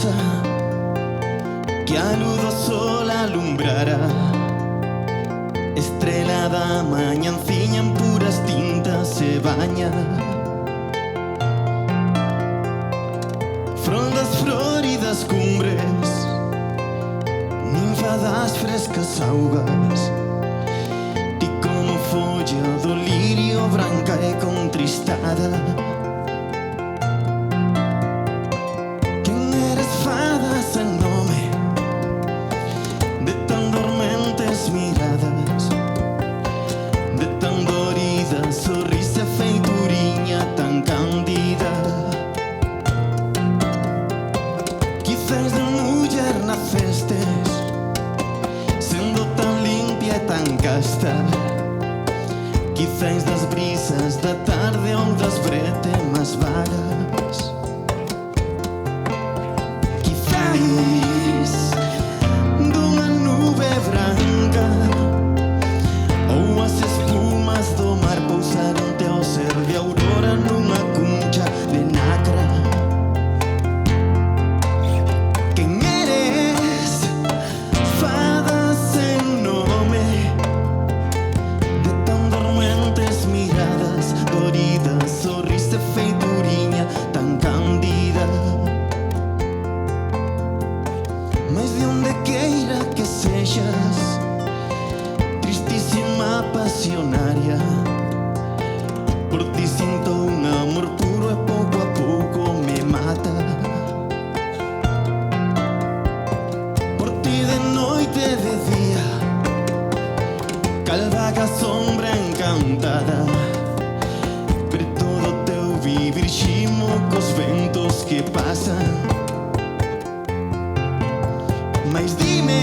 rosa que a luz do sol alumbrará. Estrela da mañanciña en puras tintas se baña. Frondas floridas cumbres, ninfa das frescas augas, ti como folla do lirio branca e contristada. Quen eres fada sen nome, de tan dormentes miradas, de tan dorida sorrisa feituriña tan cándida. Quizás de muller nacestes, sendo tan limpia e tan casta. Quizás das brisas da tarde ou das bretemas vagas. Quizás dunha nube branca ou as espumas do mar pousaron teu ser de aurora nunha cuncha de nacra. Quen eres, fada sen nome, de tan dormentes miradas, doridas, sorrisa e feituriña tan cándida. Mas de onde queira que sexas, tristísima pasionaria, por ti sinto un amor puro e pouco a pouco me mata. Por ti de noite e de día, cal vaga sombra encantada, preto do teu vivir ximo cos ventos que pasan. Mas dime